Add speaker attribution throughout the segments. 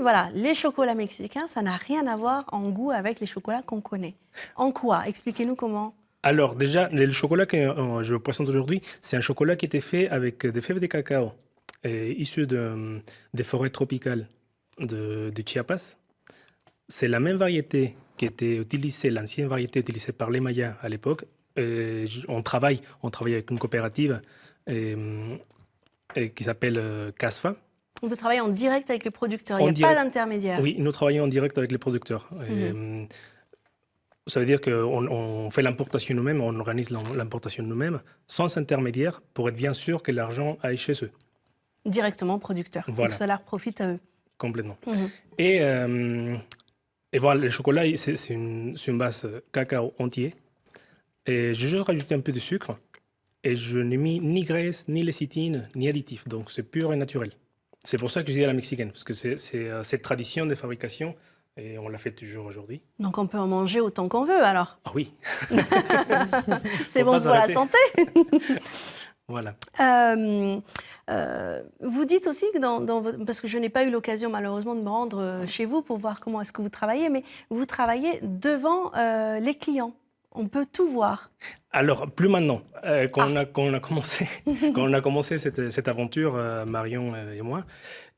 Speaker 1: voilà, les chocolats mexicains, ça n'a rien à voir en goût avec les chocolats qu'on connaît. En quoi? Expliquez-nous comment.
Speaker 2: Alors déjà, le chocolat que je vous présente aujourd'hui, c'est un chocolat qui était fait avec des fèves de cacao issues des forêts tropicales de Chiapas. C'est la même variété qui était utilisée, l'ancienne variété utilisée par les Mayas à l'époque. On travaille avec une coopérative qui s'appelle CASFA.
Speaker 1: Vous travaillez en direct avec les producteurs, il n'y a pas d'intermédiaire.
Speaker 2: Oui, nous travaillons en direct avec les producteurs. Ça veut dire qu'on fait l'importation nous-mêmes, on organise l'importation nous-mêmes, sans intermédiaire, pour être bien sûr que l'argent aille chez eux.
Speaker 1: Directement aux producteurs,
Speaker 2: voilà.
Speaker 1: que cela leur profite à eux.
Speaker 2: Complètement. Et voilà, le chocolat, c'est une base cacao entier. Et j'ai juste rajouté un peu de sucre. Et je n'ai mis ni graisse, ni lécithine, ni additif. Donc c'est pur et naturel. C'est pour ça que je dis à la mexicaine, parce que c'est cette tradition de fabrication, et on la fait toujours aujourd'hui.
Speaker 1: Donc on peut en manger autant qu'on veut alors?
Speaker 2: Ah oui.
Speaker 1: C'est bon pour la santé.
Speaker 2: Voilà.
Speaker 1: Vous dites aussi que parce que je n'ai pas eu l'occasion malheureusement de me rendre chez vous pour voir comment est-ce que vous travaillez, mais vous travaillez devant les clients. On peut tout voir.
Speaker 2: Alors, plus maintenant. Quand on a commencé cette aventure, Marion et moi.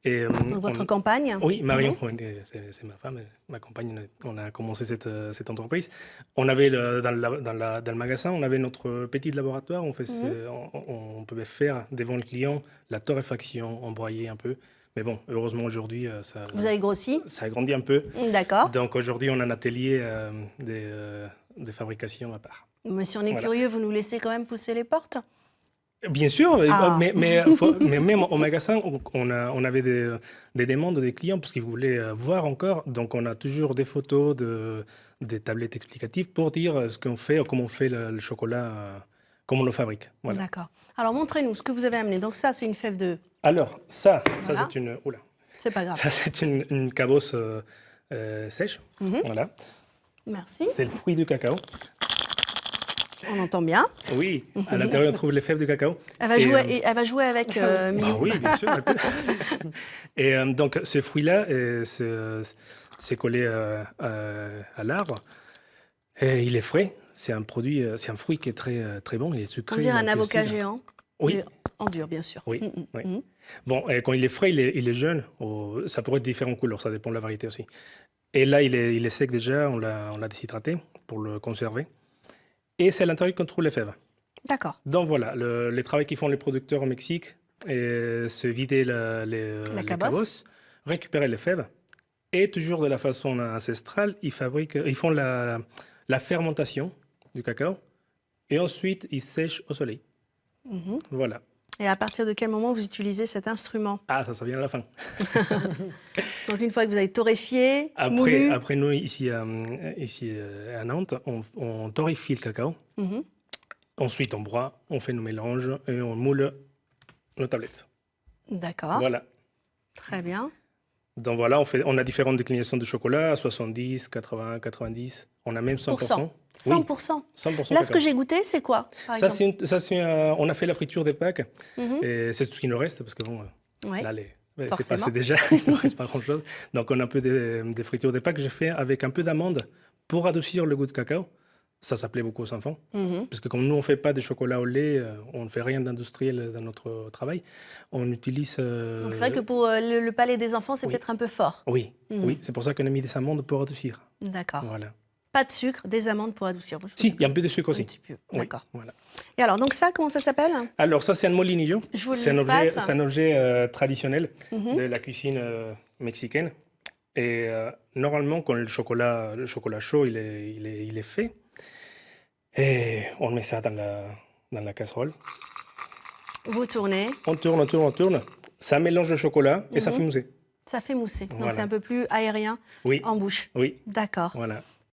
Speaker 1: Donc votre compagne?
Speaker 2: Oui, Marion, c'est ma femme, ma compagne. On a commencé cette entreprise. On avait dans le magasin, on avait notre petit laboratoire. On pouvait faire devant le client la torréfaction, embroyer un peu. Mais bon, heureusement aujourd'hui,
Speaker 1: vous avez grossi?
Speaker 2: Ça a grandi un peu.
Speaker 1: D'accord.
Speaker 2: Donc aujourd'hui, on a un atelier de fabrication à part.
Speaker 1: Mais si on est curieux, vous nous laissez quand même pousser les portes?
Speaker 2: Bien sûr, mais même au magasin, on avait des demandes des clients parce qu'ils voulaient voir encore. Donc on a toujours des photos, des tablettes explicatives pour dire ce qu'on fait, comment on fait le chocolat, comment on le fabrique. Voilà.
Speaker 1: D'accord. Alors montrez-nous ce que vous avez amené. Donc ça, c'est une fève de...
Speaker 2: Alors ça c'est une... Oula.
Speaker 1: C'est pas grave.
Speaker 2: Ça c'est une cabosse sèche. Voilà.
Speaker 1: Merci.
Speaker 2: C'est le fruit du cacao.
Speaker 1: On entend bien.
Speaker 2: Oui, à l'intérieur, on trouve les fèves de cacao.
Speaker 1: Elle va jouer avec Milou.
Speaker 2: Oui, bien sûr. Et donc, ce fruit-là, c'est collé à l'arbre. Et il est frais. C'est un fruit qui est très, très bon. Il est sucré.
Speaker 1: On dirait un avocat géant.
Speaker 2: Oui.
Speaker 1: En dur, bien sûr.
Speaker 2: Oui. Oui. Bon, et quand il est frais, il est jeune. Ça pourrait être différentes couleurs, ça dépend de la variété aussi. Et là, il est sec déjà. On l'a déshydraté pour le conserver. Et c'est à l'intérieur qu'on trouve les fèves.
Speaker 1: D'accord.
Speaker 2: Donc voilà, le travail qu'ils font les producteurs au Mexique, c'est vider les cabosses, récupérer les fèves, et toujours de la façon ancestrale, ils font la fermentation du cacao, et ensuite ils sèchent au soleil. Voilà.
Speaker 1: Et à partir de quel moment vous utilisez cet instrument?
Speaker 2: Ah, ça vient à la fin.
Speaker 1: Donc une fois que vous avez torréfié,
Speaker 2: après nous, ici à Nantes, on torréfie le cacao. Ensuite, on broie, on fait nos mélanges et on moule nos tablettes.
Speaker 1: D'accord.
Speaker 2: Voilà.
Speaker 1: Très bien.
Speaker 2: Donc voilà, on a différentes déclinaisons de chocolat, 70, 80, 90. On a même 100%.
Speaker 1: 100%.
Speaker 2: Oui, 100%.
Speaker 1: Là, ce que j'ai goûté, c'est quoi, par exemple?
Speaker 2: On a fait la friture des Pâques. Et c'est tout ce qui nous reste parce que bon, là, c'est passé déjà, il ne reste pas grand-chose. Donc on a un peu des fritures des Pâques que j'ai fait avec un peu d'amande pour adoucir le goût de cacao. Ça plaît beaucoup aux enfants. Parce que comme nous, on ne fait pas de chocolat au lait, on ne fait rien d'industriel dans notre travail, on utilise...
Speaker 1: Donc c'est vrai que pour le palais des enfants, c'est peut-être un peu fort.
Speaker 2: Oui, oui, c'est pour ça qu'on a mis des amandes pour adoucir.
Speaker 1: D'accord.
Speaker 2: Voilà.
Speaker 1: Pas de sucre, des amandes pour adoucir.
Speaker 2: Si, il y a un peu de sucre aussi.
Speaker 1: D'accord.
Speaker 2: Oui, voilà.
Speaker 1: Et alors, donc ça, comment ça s'appelle?
Speaker 2: Alors ça, c'est un molinillo. C'est un objet traditionnel de la cuisine mexicaine. Et normalement, quand le chocolat chaud, il est fait, et on met ça dans la casserole.
Speaker 1: Vous tournez.
Speaker 2: On tourne. Ça mélange le chocolat et ça fait mousser.
Speaker 1: Ça fait mousser. Donc c'est un peu plus aérien en bouche.
Speaker 2: Oui.
Speaker 1: D'accord.
Speaker 2: Voilà.